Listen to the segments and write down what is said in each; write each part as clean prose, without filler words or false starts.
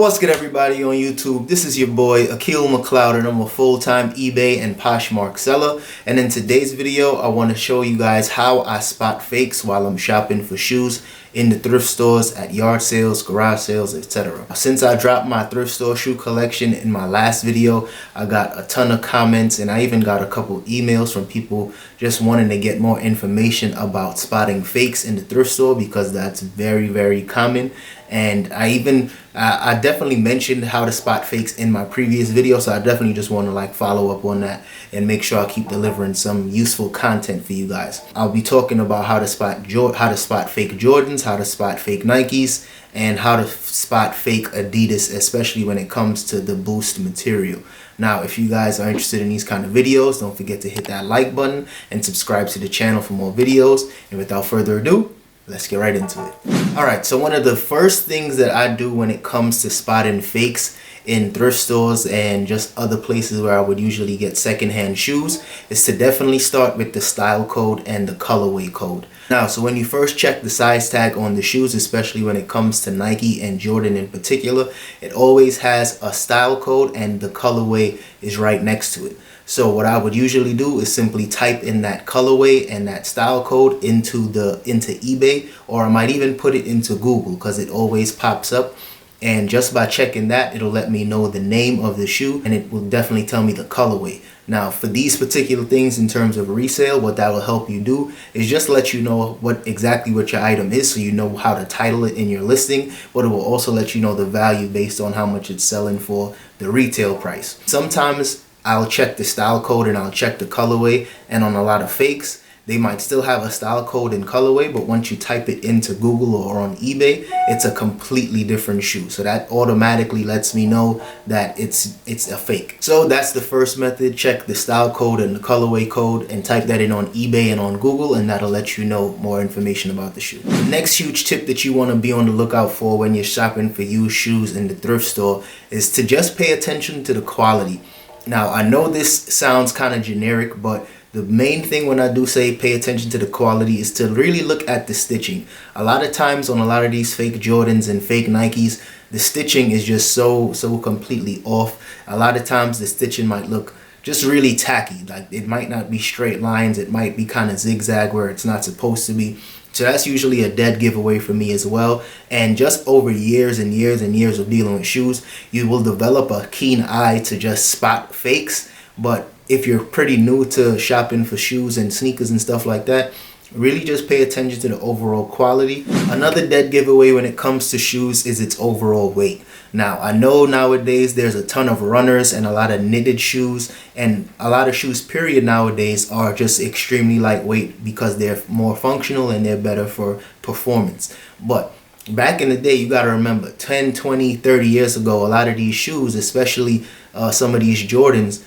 What's good, everybody on YouTube? This is your boy Akil McLeod, and I'm a full-time eBay and Poshmark seller. And in today's video, I want to show you guys how I spot fakes while I'm shopping for shoes in the thrift stores, at yard sales, garage sales, etc. Since I dropped my thrift store shoe collection in my last video, I got a ton of comments, and I even got a couple emails from people just wanting to get more information about spotting fakes in the thrift store, because that's very common. And I definitely mentioned how to spot fakes in my previous video, so I definitely just want to follow up on that and make sure I keep delivering some useful content for you guys. I'll be talking about how to spot fake Jordans, how to spot fake Nikes, and how to spot fake Adidas, especially when it comes to the boost material. Now, if you guys are interested in these kind of videos, don't forget to hit that like button and subscribe to the channel for more videos. And without further ado, let's get right into it. Alright, so one of the first things that I do when it comes to spotting fakes in thrift stores and just other places where I would usually get secondhand shoes is to definitely start with the style code and the colorway code. Now, so when you first check the size tag on the shoes, especially when it comes to Nike and Jordan in particular, it always has a style code and the colorway is right next to it. So what I would usually do is simply type in that colorway and that style code into eBay, or I might even put it into Google because it always pops up. And just by checking that, it'll let me know the name of the shoe, and it will definitely tell me the colorway. Now, for these particular things in terms of resale, what that will help you do is just let you know exactly what your item is, so you know how to title it in your listing, but it will also let you know the value based on how much it's selling for, the retail price. Sometimes I'll check the style code and I'll check the colorway, and on a lot of fakes, they might still have a style code and colorway, but once you type it into Google or on eBay, it's a completely different shoe. So that automatically lets me know that it's a fake. So that's the first method. Check the style code and the colorway code and type that in on eBay and on Google, and that'll let you know more information about the shoe. The next huge tip that you want to be on the lookout for when you're shopping for used shoes in the thrift store is to just pay attention to the quality. Now, I know this sounds kind of generic, but the main thing when I do say pay attention to the quality is to really look at the stitching. A lot of times on a lot of these fake Jordans and fake Nikes, the stitching is just so completely off. A lot of times the stitching might look just really tacky. Like, it might not be straight lines. It might be kind of zigzag where it's not supposed to be. So that's usually a dead giveaway for me as well. And just over years and years and years of dealing with shoes, you will develop a keen eye to just spot fakes. But if you're pretty new to shopping for shoes and sneakers and stuff like that, really just pay attention to the overall quality. Another dead giveaway when it comes to shoes is its overall weight. Now, I know nowadays there's a ton of runners and a lot of knitted shoes, and a lot of shoes period nowadays are just extremely lightweight because they're more functional and they're better for performance. But back in the day, you got to remember, 10, 20, 30 years ago, a lot of these shoes, especially some of these Jordans,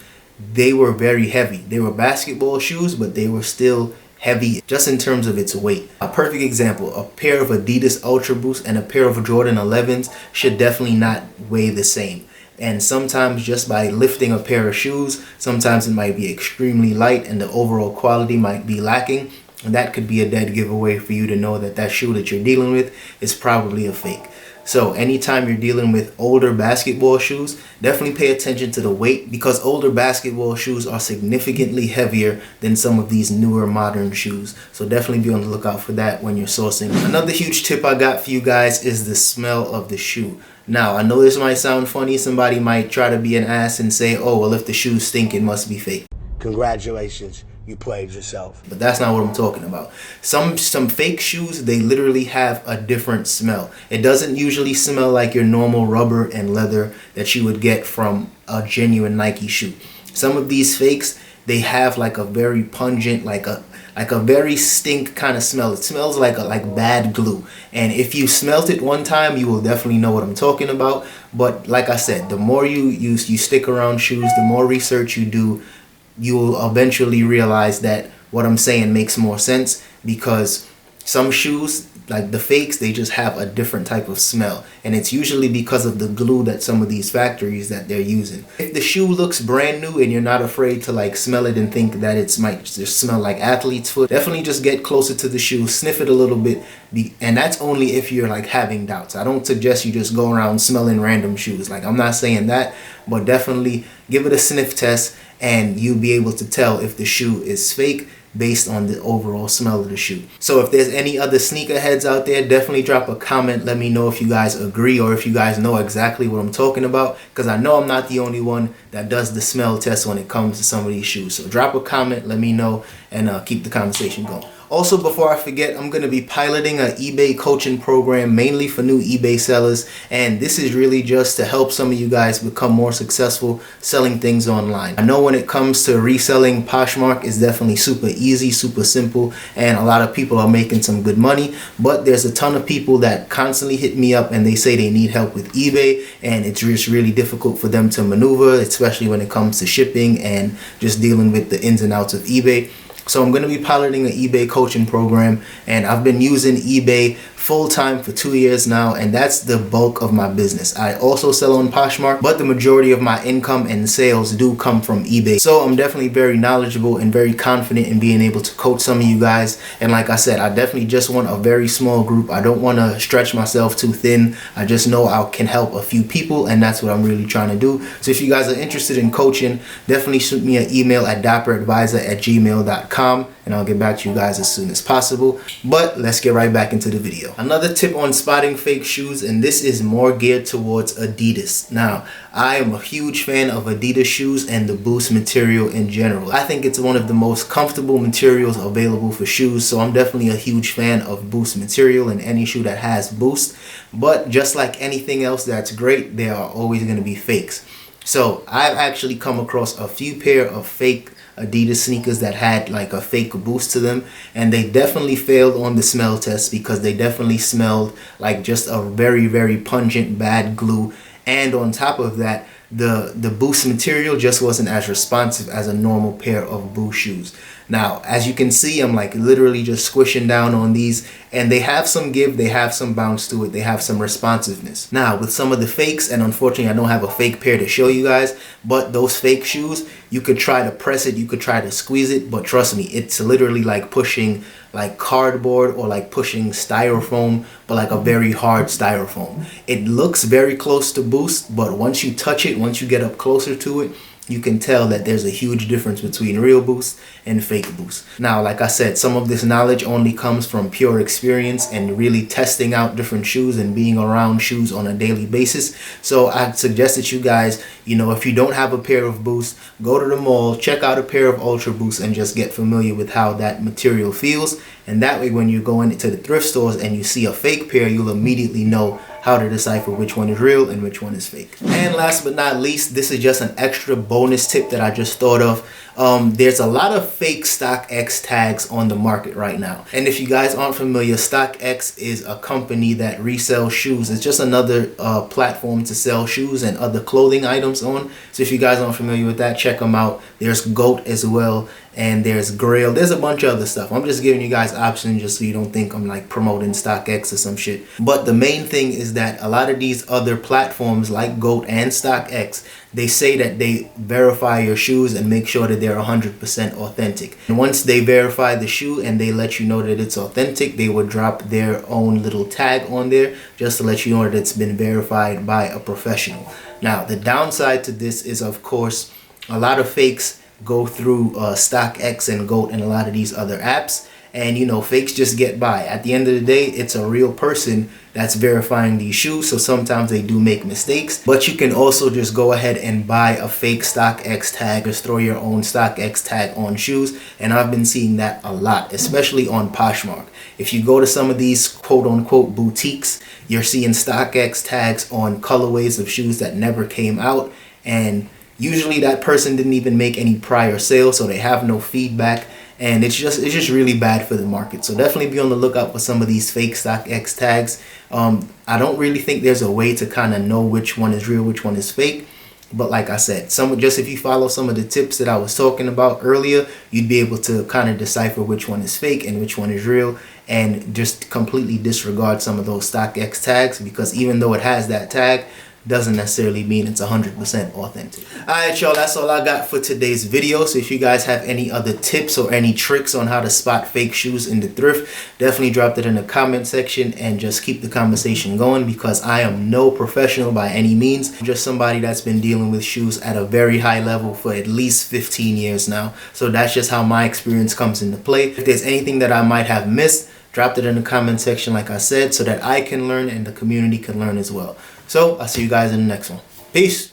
they were very heavy. They were basketball shoes, but they were still heavy just in terms of its weight. A perfect example, a pair of Adidas Ultra Boost and a pair of Jordan 11s should definitely not weigh the same. And sometimes just by lifting a pair of shoes, sometimes it might be extremely light and the overall quality might be lacking. And that could be a dead giveaway for you to know that that shoe that you're dealing with is probably a fake. So anytime you're dealing with older basketball shoes, definitely pay attention to the weight, because older basketball shoes are significantly heavier than some of these newer modern shoes. So definitely be on the lookout for that when you're sourcing. Another huge tip I got for you guys is the smell of the shoe. Now, I know this might sound funny. Somebody might try to be an ass and say, oh, well, if the shoes stink, it must be fake. Congratulations, you played yourself. But that's not what I'm talking about. Some fake shoes, they literally have a different smell. It doesn't usually smell like your normal rubber and leather that you would get from a genuine Nike shoe. Some of these fakes, they have like a very pungent, like a very stink kind of smell. It smells like bad glue. And if you smelt it one time, you will definitely know what I'm talking about. But like I said, the more you stick around shoes, the more research you do, you will eventually realize that what I'm saying makes more sense, because some shoes, like the fakes, they just have a different type of smell, and it's usually because of the glue that some of these factories that they're using. If the shoe looks brand new and you're not afraid to like smell it and think that it might just smell like athlete's foot, definitely just get closer to the shoe, sniff it a little bit, and that's only if you're like having doubts. I don't suggest you just go around smelling random shoes. Like, I'm not saying that, but definitely give it a sniff test and you'll be able to tell if the shoe is fake based on the overall smell of the shoe. So if there's any other sneakerheads out there, definitely drop a comment. Let me know if you guys agree or if you guys know exactly what I'm talking about, because I know I'm not the only one that does the smell test when it comes to some of these shoes. So drop a comment, let me know, and keep the conversation going. Also, before I forget, I'm going to be piloting an eBay coaching program mainly for new eBay sellers, and this is really just to help some of you guys become more successful selling things online. I know when it comes to reselling, Poshmark is definitely super easy, super simple, and a lot of people are making some good money, but there's a ton of people that constantly hit me up and they say they need help with eBay, and it's just really difficult for them to maneuver, especially when it comes to shipping and just dealing with the ins and outs of eBay. So I'm going to be piloting an eBay coaching program, and I've been using eBay full-time for 2 years now, and that's the bulk of my business. I also sell on Poshmark, but the majority of my income and sales do come from eBay. So I'm definitely very knowledgeable and very confident in being able to coach some of you guys. And like I said, I definitely just want a very small group. I don't want to stretch myself too thin. I just know I can help a few people, and that's what I'm really trying to do. So if you guys are interested in coaching, definitely shoot me an email at DapperAdvisor@gmail.com, and I'll get back to you guys as soon as possible. But let's get right back into the video. Another tip on spotting fake shoes, and this is more geared towards Adidas. Now, I am a huge fan of Adidas shoes and the Boost material in general. I think it's one of the most comfortable materials available for shoes, so I'm definitely a huge fan of Boost material and any shoe that has Boost. But just like anything else that's great, there are always going to be fakes. So I've actually come across a few pair of fake Adidas sneakers that had like a fake Boost to them, and they definitely failed on the smell test because they definitely smelled like just a very, very pungent bad glue. And on top of that, the Boost material just wasn't as responsive as a normal pair of Boost shoes. Now, as you can see, I'm like literally just squishing down on these, and they have some give, they have some bounce to it, they have some responsiveness. Now, with some of the fakes, and unfortunately I don't have a fake pair to show you guys, but those fake shoes, you could try to press it, you could try to squeeze it, but trust me, it's literally like pushing like cardboard or like pushing styrofoam, but like a very hard styrofoam. It looks very close to Boost, but once you touch it, once you get up closer to it, you can tell that there's a huge difference between real Boost and fake Boost. Now, like I said, some of this knowledge only comes from pure experience and really testing out different shoes and being around shoes on a daily basis. So I suggest that you guys, you know, if you don't have a pair of Boost, go to the mall, check out a pair of Ultra Boost, and just get familiar with how that material feels. And that way, when you're going into the thrift stores and you see a fake pair, you'll immediately know how to decipher which one is real and which one is fake. And last but not least, this is just an extra bonus tip that I just thought of. There's a lot of fake StockX tags on the market right now. And if you guys aren't familiar, StockX is a company that resells shoes. It's just another platform to sell shoes and other clothing items on. So if you guys aren't familiar with that, check them out. There's GOAT as well, and there's Grail. There's a bunch of other stuff. I'm just giving you guys options just so you don't think I'm like promoting StockX or some shit. But the main thing is that a lot of these other platforms like GOAT and StockX, they say that they verify your shoes and make sure that they're 100% authentic. And once they verify the shoe and they let you know that it's authentic, they will drop their own little tag on there just to let you know that it's been verified by a professional. Now, the downside to this is, of course, a lot of fakes go through StockX and GOAT and a lot of these other apps, and you know, fakes just get by. At the end of the day, it's a real person that's verifying these shoes, so sometimes they do make mistakes. But you can also just go ahead and buy a fake StockX tag, just throw your own StockX tag on shoes, and I've been seeing that a lot, especially on Poshmark. If you go to some of these quote-unquote boutiques, you're seeing StockX tags on colorways of shoes that never came out, and usually that person didn't even make any prior sales, so they have no feedback, and it's just really bad for the market. So definitely be on the lookout for some of these fake StockX tags. I don't really think there's a way to kind of know which one is real, which one is fake, But like I said, just if you follow some of the tips that I was talking about earlier, you'd be able to kind of decipher which one is fake and which one is real, and just completely disregard some of those StockX tags, because even though it has that tag, doesn't necessarily mean it's 100% authentic. Alright y'all, that's all I got for today's video. So if you guys have any other tips or any tricks on how to spot fake shoes in the thrift, definitely drop it in the comment section and just keep the conversation going, because I am no professional by any means. I'm just somebody that's been dealing with shoes at a very high level for at least 15 years now. So that's just how my experience comes into play. If there's anything that I might have missed, drop it in the comment section like I said, so that I can learn and the community can learn as well. So I'll see you guys in the next one. Peace.